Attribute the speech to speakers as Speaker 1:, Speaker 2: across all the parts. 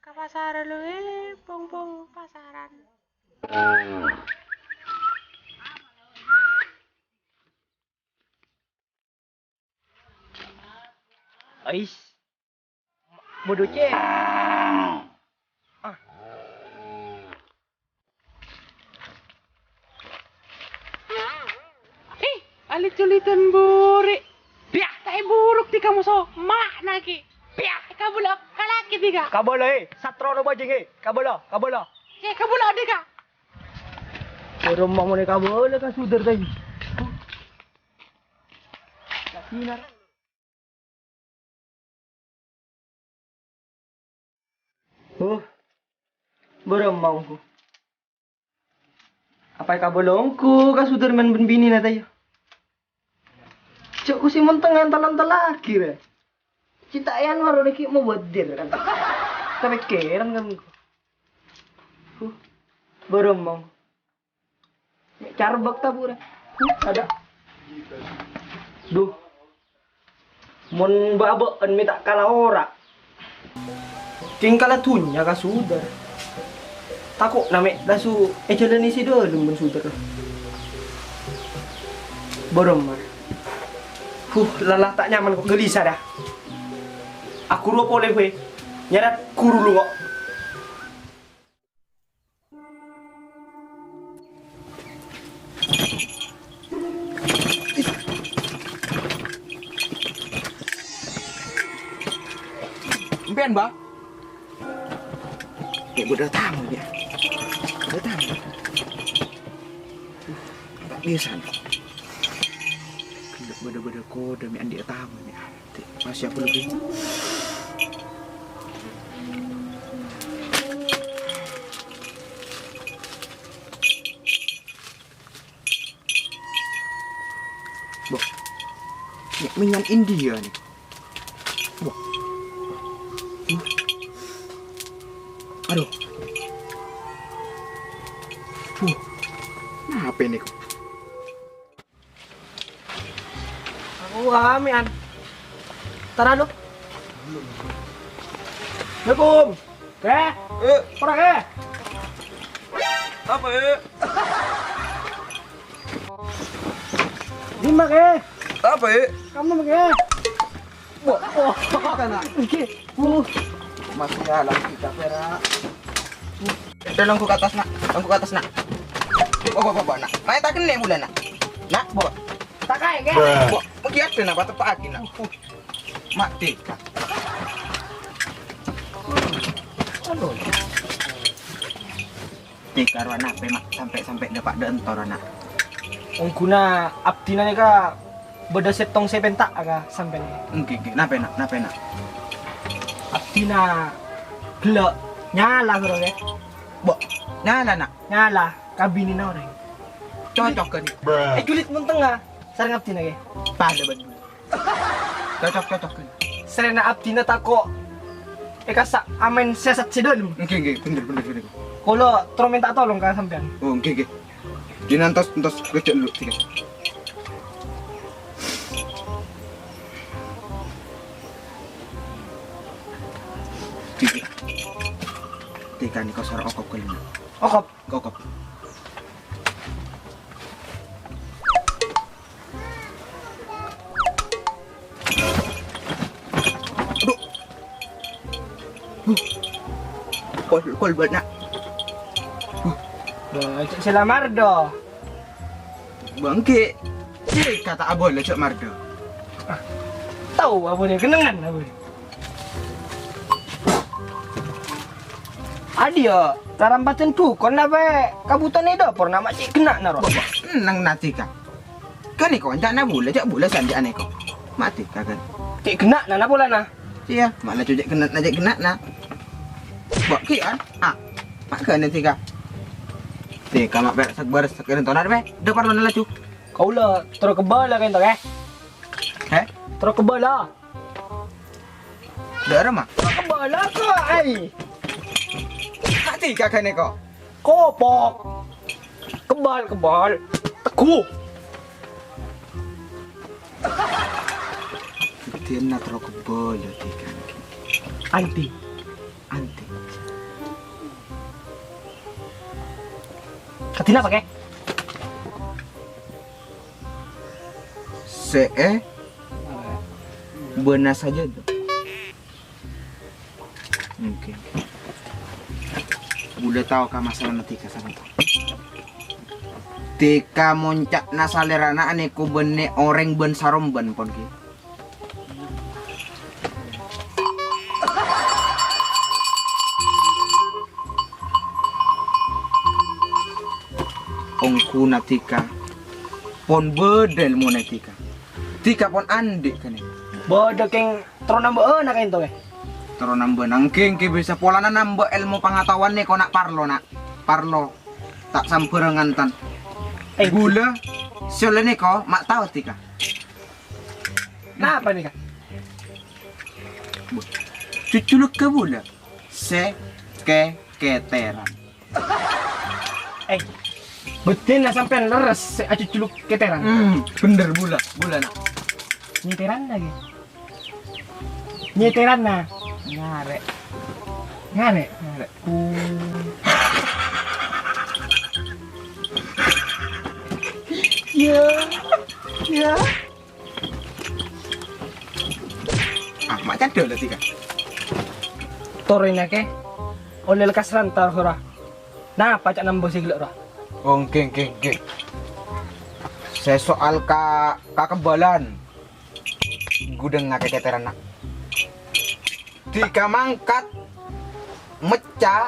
Speaker 1: Ke pasar lu pung pasaran.
Speaker 2: Ais, bodoh cek. Ah.
Speaker 1: Alit culitan buri. Biak tay buruk di kamu so. Mak naki. Biak kabulok kalaki tiga.
Speaker 2: Kabolo satro no bajing kabolo.
Speaker 1: Kabulok tiga.
Speaker 2: Rumah mo ni kabolo ka sudar tayo. Kasinar. Beremangku. Apa kabolongku ka sudar man benbini na tayo. Cok ko si montangan talan-talaki re. Cita yan maro ni mo bodir kan. Tapi keran kan ko. Beremang. Carbak tabura. Ada. Duh. Mon babaan minta kalah ora. Tingkala tunya ka sudar. Tako name dasu jalan isi dulu mun sudar. Boromar. Lelah tak nyaman kok gelisah dah. Aku rupa oleh gue. Nyarat kuru lu kok.
Speaker 3: Mpen, Mbak. Udah tamu ya. Udah tamu. Tak bisa. Kelak beda-beda kode mi andi tamu ni. Masih aku lebih. Boh. Ni minyan India ni. Boh. Aduh. Nah, apa ini kok?
Speaker 2: Aku kami an. Tara lu. Assalamualaikum. Orang
Speaker 3: Apa
Speaker 2: Lima
Speaker 3: Apa
Speaker 2: Kamu wah,
Speaker 3: Kana.
Speaker 2: Oke.
Speaker 3: Masih jalan kita perak. Langku ke atas nak. Bawa nak. Main tak kena bulan nak. Nak bawa.
Speaker 2: Tak kaya ke?
Speaker 3: Bawa. Mungkin ada nak batu pagi nak. Mati kah?
Speaker 2: Aduh.
Speaker 3: Tika anak pemak sampai dapat dentor anak.
Speaker 2: Guna abdina ni ka beda setong sepentak aga sampai ni.
Speaker 3: Engke, napa nak?
Speaker 2: Abdina gelak nyala karo ke.
Speaker 3: Bawa. Nyala nak.
Speaker 2: Nyala kabini na orang.
Speaker 3: Cocok kan?
Speaker 2: Kulit mun tengah sareng abdina ke.
Speaker 3: Pada betul. Cocok kan?
Speaker 2: Serena abdina tako kasak amen siasat sedol.
Speaker 3: Engke, bener.
Speaker 2: Kalau tro minta tolong ka sampean.
Speaker 3: Oh, engke. Jangan entos kecek dulu tiga. Tiga ni kau suara okop kali ni. Okop. Aduh. Kol buat nak.
Speaker 2: Cek sila mardo.
Speaker 3: Bangke. Cik kata abon lah cok mardo.
Speaker 2: Tahu apa dia kenangan apa. Adio, tarampatan tu kon apa kabutan ni dah pernah macik kena naro.
Speaker 3: Nang nati ka. Kan ni kau tak nak bola cak bola sanjak ni kau. Mati ka kan.
Speaker 2: Cik kena na pula na.
Speaker 3: Iya, mana cujak kena na. Bak ki an. Mak kan nanti ka. Tika mak ber sekian tonar be. Depan mana lah cu.
Speaker 2: Kau lah terus kebal lah kan tu eh. Terus kebal lah.
Speaker 3: Dah mak.
Speaker 2: Kebal lah kau ai.
Speaker 3: Mati ka kan ni kau.
Speaker 2: Kopok. Kebal. Teku.
Speaker 3: Dia nak terus kebal tika.
Speaker 2: Anti.
Speaker 3: Anti.
Speaker 2: Betina pakai.
Speaker 3: Benar saja tuh. Oke. Udah tahu kah masalah Tika sama tuh? Tika moncak nasalerana ane ku bene oreng ben sarom ben pon ki. Ongku natika pon bedel mo natika. Tika pon andik kan.
Speaker 2: Bodoh keng terus nambah nak itu ya.
Speaker 3: Terus nambah nangking ki bisa polana nambah ilmu pengetahuan nih kok nak parlo tak samperengan tan. Gula soalnya kok mak tahu Tika.
Speaker 2: Nah apa nih kak?
Speaker 3: Cuculuk ke bula keteran.
Speaker 2: Betina sampai leres acu culuk keteran.
Speaker 3: Bener bula nak.
Speaker 2: Nyeteran lagi. Nyeteran nah. Ngare. Ya.
Speaker 3: Mak cadel lah Tika.
Speaker 2: Torin ke oleh lekas rantar surah. Nah, pacak nambah sigil ora.
Speaker 3: Geng. Saya soal kekebalan. Gudeng ngake keteran nak. Tika mangkat mecah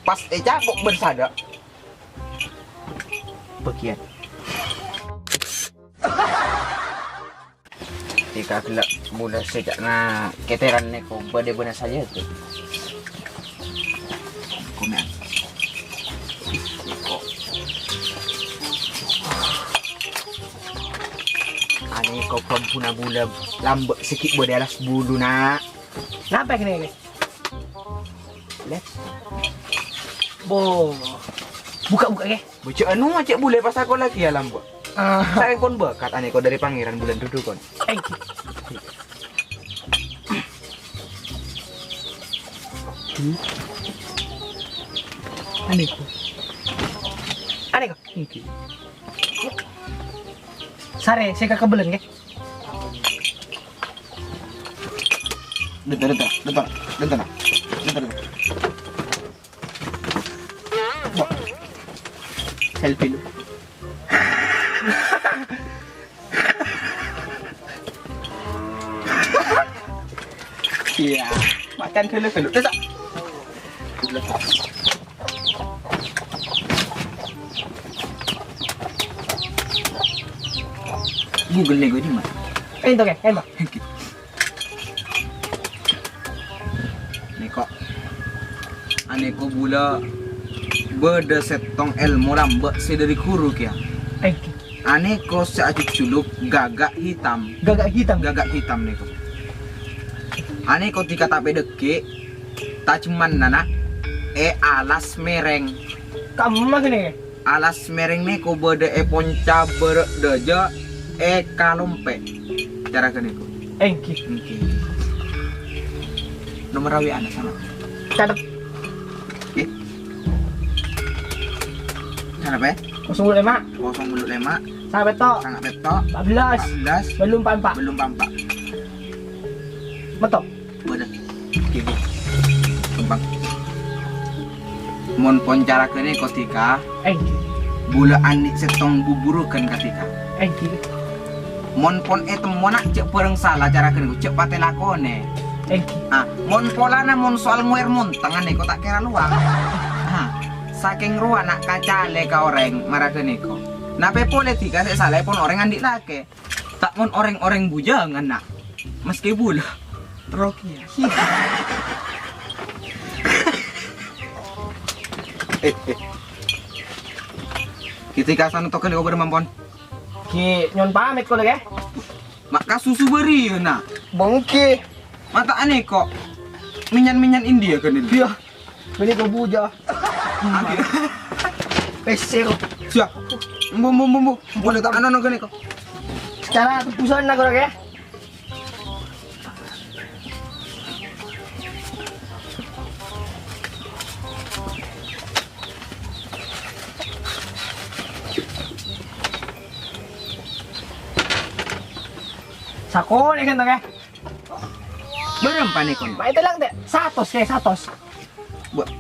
Speaker 3: pas cabuk bersada. Bagian. Tika gelap mudah sejak na keteran neko benar saja tuh. Komen. Ane kau perempuan bula lambek sikit boleh alas bulu nak.
Speaker 2: Kenapa gini?
Speaker 3: Lihat.
Speaker 2: Buka ke?
Speaker 3: Baca anu macam boleh pas aku lagi ya lambek. Saya kon bakat ane kau dari pangeran bulan duduk kon. Ane ko.
Speaker 2: Sare, saya kekebelan ke?
Speaker 3: Bentar. Selfie lu. Iya, makan dulu. Tetap. Google nego di mana?
Speaker 2: Itu ke,
Speaker 3: Neko. Aneko bula beda setong ilmu lambek sedari kuruk ya. Aneko seajuk culuk gagak hitam neko. Aneko tika tape deke tak cuman nana alas mereng.
Speaker 2: Kamu mah gini.
Speaker 3: Alas mereng neko beda ponca berdeja kalompe. Cara keneko. Nomor rawi anak sana.
Speaker 2: Catat.
Speaker 3: Sana pe?
Speaker 2: 05 sampai tok.
Speaker 3: Sangat betok.
Speaker 2: 14 belum 44. Betok.
Speaker 3: Bener. Kiki. Kembang. Mon poncara kene kotika. Bula anik setong buburukan ketika. Mon pon mona cek pereng salah cara kene cek pate lakone. Mon polana mon soal nguer montang ane kok tak kira luang. Saking ruang nak kacale ka oreng marakene ko. Nape pole tiga sek salah pon orang andik lake. Tak mon orang bujangan nak. Meski bula. Troki. Ketika sana token kau bermampon.
Speaker 2: Ki nyon pamit ko lagi.
Speaker 3: Maka susu beri na.
Speaker 2: Bangke.
Speaker 3: Mata aneh kok. Minyan India kan ini.
Speaker 2: Iya. Beli ko buja. Pesero.
Speaker 3: Siap. Bumbu. Boleh tak anak kan kok.
Speaker 2: Cara tebusan na ko lagi. Sako ni kan tengah.
Speaker 3: Berapa nih kon?
Speaker 2: Mak itu lang deh. 100.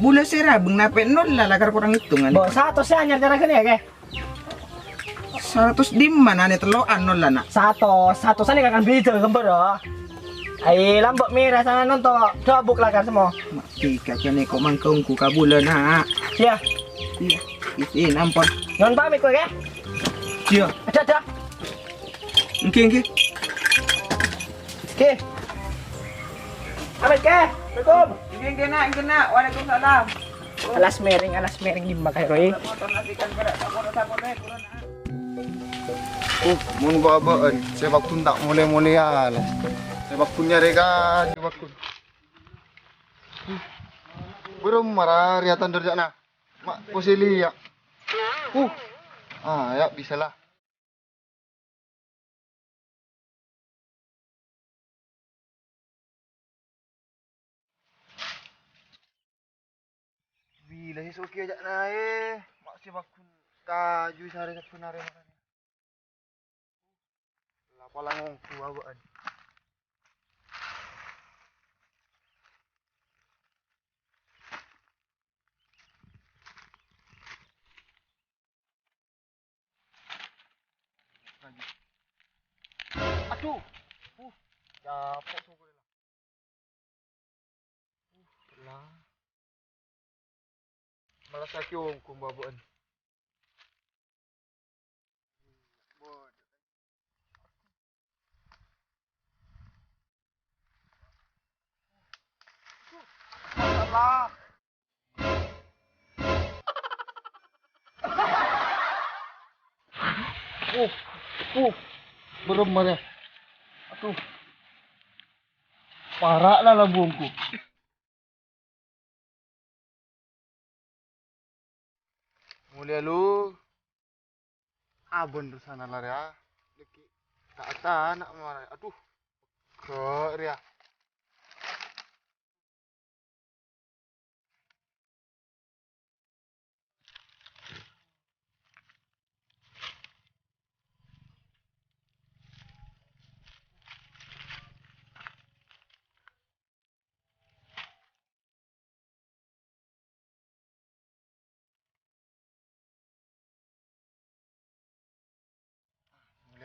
Speaker 3: Bula sera beng nape nol lah lakar kurang hitungan.
Speaker 2: Bo 100 ya anyar cara kene ya ke.
Speaker 3: 100 di mana nih teloan nol lah nak.
Speaker 2: 100 sana kan beda gambar dah. Ai lambok merah sana nonton. Dobuk lah kan semua.
Speaker 3: Mak tika kene kok mangkongku kabula nak.
Speaker 2: Ya.
Speaker 3: Iya. Isin ampun.
Speaker 2: Non pamit ko ke.
Speaker 3: Iya.
Speaker 2: Ada.
Speaker 3: Oke.
Speaker 2: Ke. Pamit ke. Assalamualaikum.
Speaker 3: Ingin kena. Waalaikumsalam.
Speaker 2: Alas mering lima kayak Roy.
Speaker 4: Mun babaan, sepak kun tak mulai alas. Sepak kunnya rega, sepak kun. Belum marah riatan derjana. Mak posili ya. Ya bisa lah. Bila sesuki aja naik, mak sepak kun kaju sehari sebenarnya makan. Palang ngongku awaan. Aduh. Capek sungguh lah. Malas lagi ngongku babaan. Salah. Belum marah. Aduh. Parah lah lambungku. Mulia lu. Bener sana lah ya. Leki. Tak ada nak marah. Aduh. Ke ria.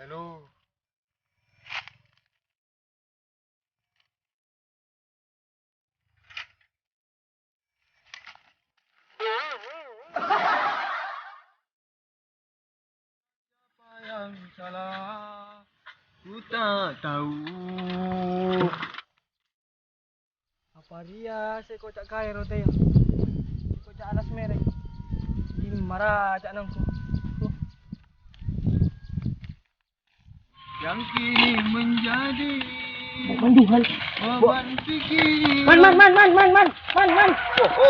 Speaker 4: Lalu apa yang salah ku tak tahu.
Speaker 2: Apa dia saya kocak kaya rote ya. Kocak alas merah. Ini marah cak nangku.
Speaker 4: Yang kini menjadi
Speaker 2: Manduhan.
Speaker 4: beban pikir.
Speaker 2: Man.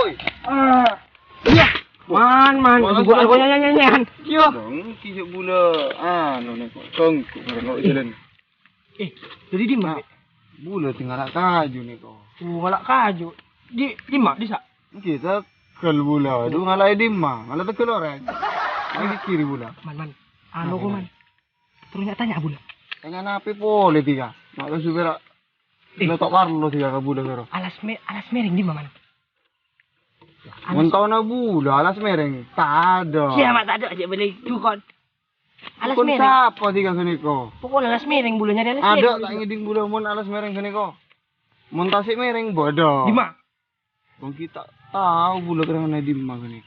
Speaker 4: Oi.
Speaker 2: Iya. Man. Gua nyanyian. Yo.
Speaker 4: Dong, kisah bula. Nih kok tongku kalau jalan.
Speaker 2: Jadi di mana?
Speaker 4: Bula tinggal nak kaju nih kok.
Speaker 2: Ngalak kaju. Di mana? Di sa?
Speaker 4: Kita kel bula. Du ngalai dimma. Ngalah tekel orang. Lagi kiri bula.
Speaker 2: Man. Ko man. Terus tanya bula.
Speaker 4: Tanya napi boleh tiga. Mak lu supaya lo tak Carlo tiga ke bula karo.
Speaker 2: Alas mereng di mana?
Speaker 4: Mentau na bula alas mereng. Tak ada.
Speaker 2: Siapa mak tak ada aja beli dukon. Alas
Speaker 4: Kon
Speaker 2: mereng.
Speaker 4: siapa tiga sini ko?
Speaker 2: Pokoknya alas mereng bula nyari alas
Speaker 4: Ada
Speaker 2: mereng.
Speaker 4: tak ngiding bula mon alas mereng sini ko? Mon tasik mereng bodoh.
Speaker 2: Di mana?
Speaker 4: Kong kita tahu bula kerana di mana sini.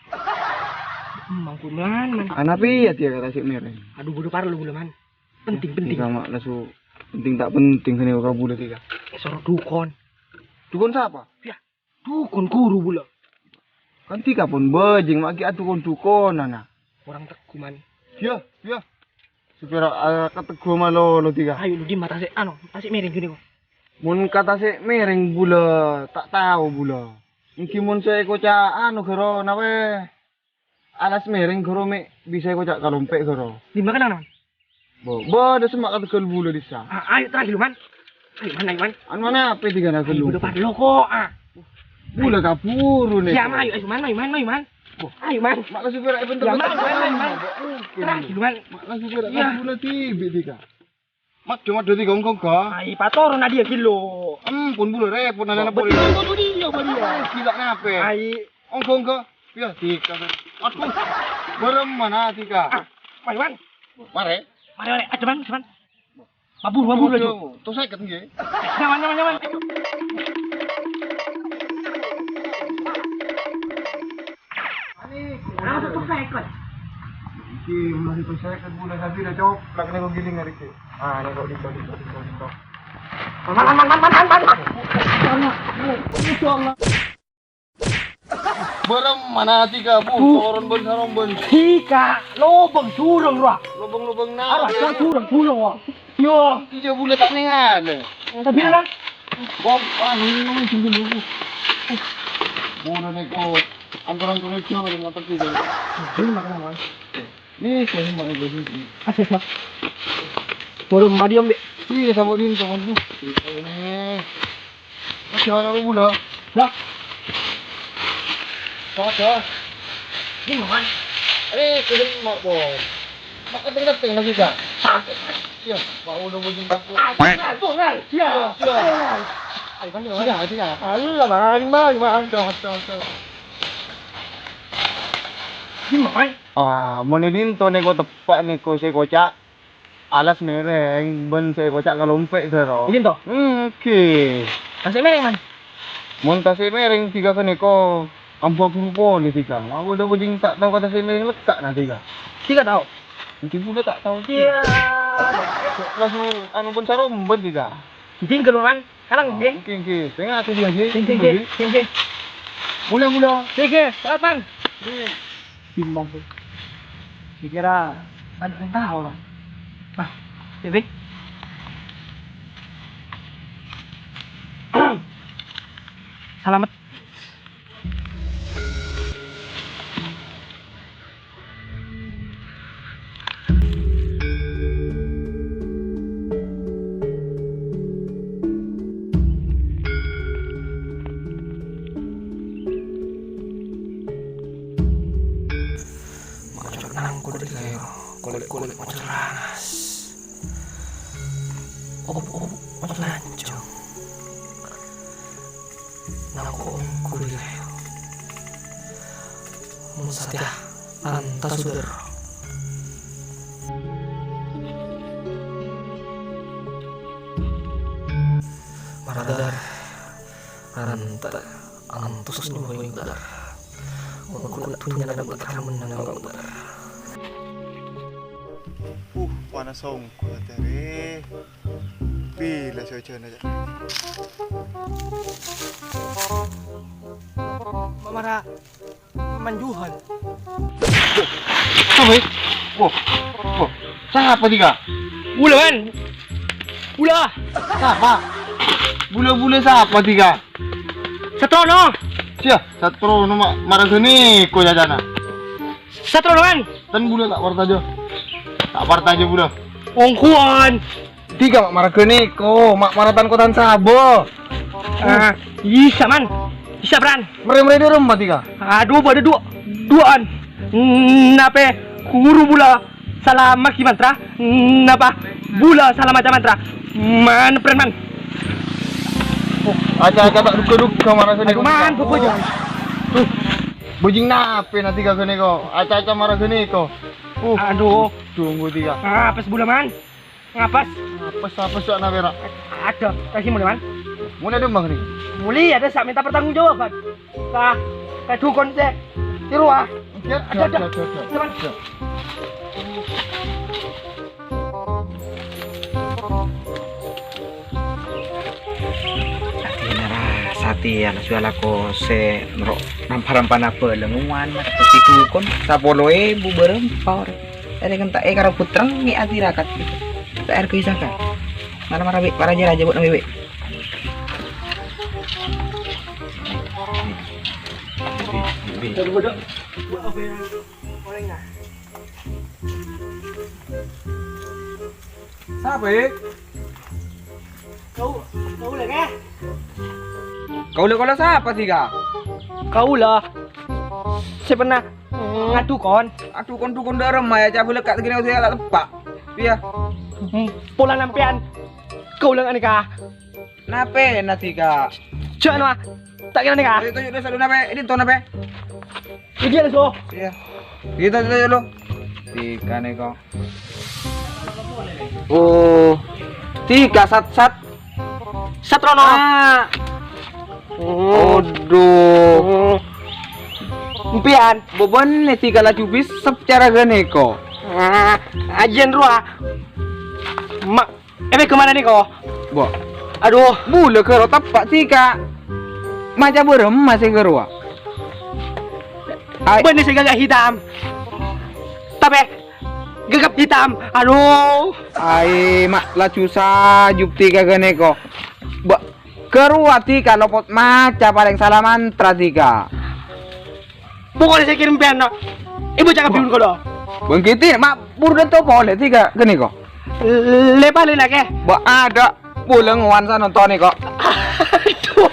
Speaker 2: Mangku man.
Speaker 4: Anapi ya tiga tasik mereng.
Speaker 2: Aduh bodoh parah lu bula man. Penting.
Speaker 4: Tiga mak lasu penting tak penting sini ko bula tiga.
Speaker 2: Sorok dukon.
Speaker 4: Dukun siapa?
Speaker 2: Ya. Dukon guru bula.
Speaker 4: Kan tiga pun bejing mak ki atu kon dukun nana.
Speaker 2: Orang teku man.
Speaker 4: Ya. Supaya kata gua malo lo tiga.
Speaker 2: Ayo lu di mata tasik mereng gini kok.
Speaker 4: Mun kata si mereng bula tak tahu bula. Mungkin mun saya kocak karo nawe alas mereng karo me bisa kocak kalompek karo.
Speaker 2: Di mana kan?
Speaker 4: Bo ada semak kata kel bula disa.
Speaker 2: Ayo terakhir lu man. Ayo man.
Speaker 4: An mana apa tiga nak kelu?
Speaker 2: Udah pada lo kok.
Speaker 4: Bula kapuru nih.
Speaker 2: Ya man, ayo man. Ayo man.
Speaker 4: Mak langsung berak bentuk.
Speaker 2: Ya man. Terakhir lu man.
Speaker 4: Mak langsung berak bula tibi tiga. Mak cuma 2 3 ongkong ka.
Speaker 2: Ai pator na dia kilo.
Speaker 4: Pun bulu repot nana polisi.
Speaker 2: Betul dia dia.
Speaker 4: Gila nape?
Speaker 2: Ai
Speaker 4: Ongkong ka. Ya tika. Aduh. Berem mana tika?
Speaker 2: mari man.
Speaker 4: Mare.
Speaker 2: Mari. Cuman. Mabur aja.
Speaker 4: Tuh saya nggih.
Speaker 2: Nyaman. Ano to sa ikot?
Speaker 4: Iki mulai to saya bulan sapi dah cok. Lak nego giling hari ke. Nego di.
Speaker 2: Man.
Speaker 4: Berem mana tika bu? Toron bon.
Speaker 2: Tika, lobang surang ra.
Speaker 4: Lubang-lubang
Speaker 2: Ara,
Speaker 4: na.
Speaker 2: surang wa. Yo,
Speaker 4: Ija bulan tak nengan.
Speaker 2: tapi lang.
Speaker 4: Bob, ano dulu. Bulan neko. Antara koneksi dengan motor tiga. Nih, saya mau beli.
Speaker 2: Asik mak. Belum madiam be.
Speaker 4: Iya, sama din sama dulu. Ini. Masih ada bulan.
Speaker 2: Lah,
Speaker 4: Kata.
Speaker 2: di mana?
Speaker 4: Kirim mak bom. Mak datang lagi kan? Iya, mak udah bujing aku.
Speaker 2: Tungal. Ya.
Speaker 4: Ay, kan dia.
Speaker 2: Allah, man. Di mana?
Speaker 4: Ah, monedin to nego tepak neko se kocak. Alas mereng, ben se kocak ngalompek dero.
Speaker 2: Izin to.
Speaker 4: Oke.
Speaker 2: Asik mereng man.
Speaker 4: Montas se mereng tiga kan neko. Kampung kumpul ni tiga. Aku udah bujing tak tahu kata se mereng lekat nanti tiga.
Speaker 2: Tiga tahu.
Speaker 4: Mungkin pula tak tahu.
Speaker 2: Iya.
Speaker 4: Langsung anu pun sarum ben tiga.
Speaker 2: Izin ke man. Kalang nggih.
Speaker 4: Oke. Tengah tu dia je.
Speaker 2: Sing.
Speaker 4: Mula.
Speaker 2: Sige, salat man. Timbang tu. Kira ada yang tahu lah. Ah, Bebe. Selamat.
Speaker 3: Kulit macam ranas. Macam lancong. Naku kuliah. Musatya antas suder. Maradar ranta antus nuhoy udar. Kulit tunya ada berkeramun nang udar.
Speaker 4: Panas songko tadi. Bila saya aja.
Speaker 2: Mamara manjuhan.
Speaker 4: Sampai. Siapa tiga?
Speaker 2: Bula man. Bula.
Speaker 4: Siapa? Bula siapa tiga?
Speaker 2: Satrono.
Speaker 4: Sia, satu nama marah sini ko jajana.
Speaker 2: Satrono man.
Speaker 4: Dan bula tak warta aja. Tak warta aja bula.
Speaker 2: Ongkuan.
Speaker 4: Tiga mak marah kene ko, mak maratan kotan sabo.
Speaker 2: Isa man. Isa bran.
Speaker 4: Mere di rumah tiga.
Speaker 2: Aduh, ada duaan. Nape huru bula salah maki mantra. Napa bula salah macam mantra. Man pren man.
Speaker 4: Aca tak duka marah sini.
Speaker 2: Aduh man, popo aja.
Speaker 4: Bujing nape nanti kau kene ko. Aca marah sini ko.
Speaker 2: Aduh.
Speaker 4: Tunggu tiga.
Speaker 2: Apes bula man. Ngapas?
Speaker 4: Apa sok na berak.
Speaker 2: Ada. Kasih mulai man.
Speaker 4: Muna demang ni.
Speaker 2: Muli ada sak minta pertanggungjawaban. Ka dukun se. Tiru ah. Ada.
Speaker 3: Sati anak suala ko se nro namparampan apa lenguan itu kon sapoloe bu berempor ada kan tak karo putrang ni atirakat tak air kuisakan malam marabe para raja buat nabe
Speaker 4: Siapa ya?
Speaker 2: Kau lagi.
Speaker 3: kau le siapa sih ga
Speaker 2: Kau lah. Saya pernah ngadu kon.
Speaker 3: Aduh kon darem ya cabul lekat gini saya lah tepak Iya.
Speaker 1: Pulang lampian. Kau lang ani ka.
Speaker 3: Nape nanti ka?
Speaker 1: Cek no. Tak kira ni ka.
Speaker 3: Itu dulu selalu nape. Ini tuh nape.
Speaker 1: Ini dia so.
Speaker 3: Iya. Kita dulu. Tika nih kok. Oh. Tika sat.
Speaker 1: Satrono.
Speaker 3: Ah. Aduh.
Speaker 1: Lampian.
Speaker 3: Beban nih tika lah cubis secara gane kok.
Speaker 1: Ajen ruah. Mak, kemana nih kau?
Speaker 3: Bo.
Speaker 1: Aduh,
Speaker 3: Bule kero tapak tika. Macam berem masih kerua.
Speaker 1: bener sih gagak hitam. Tapi gagap hitam. Aduh.
Speaker 3: Ai mak la susah jup tika gane kok. Ba kerua tika lopot maca paling salah mantra tika.
Speaker 1: Pokoknya saya kirim piano. Ibu cakap biun kau dah.
Speaker 3: Bangkiti mak burdan to boleh tika gane kok.
Speaker 1: Lepas lagi.
Speaker 3: Ba ada pulang wansa nonton nih kok.
Speaker 1: Aduh.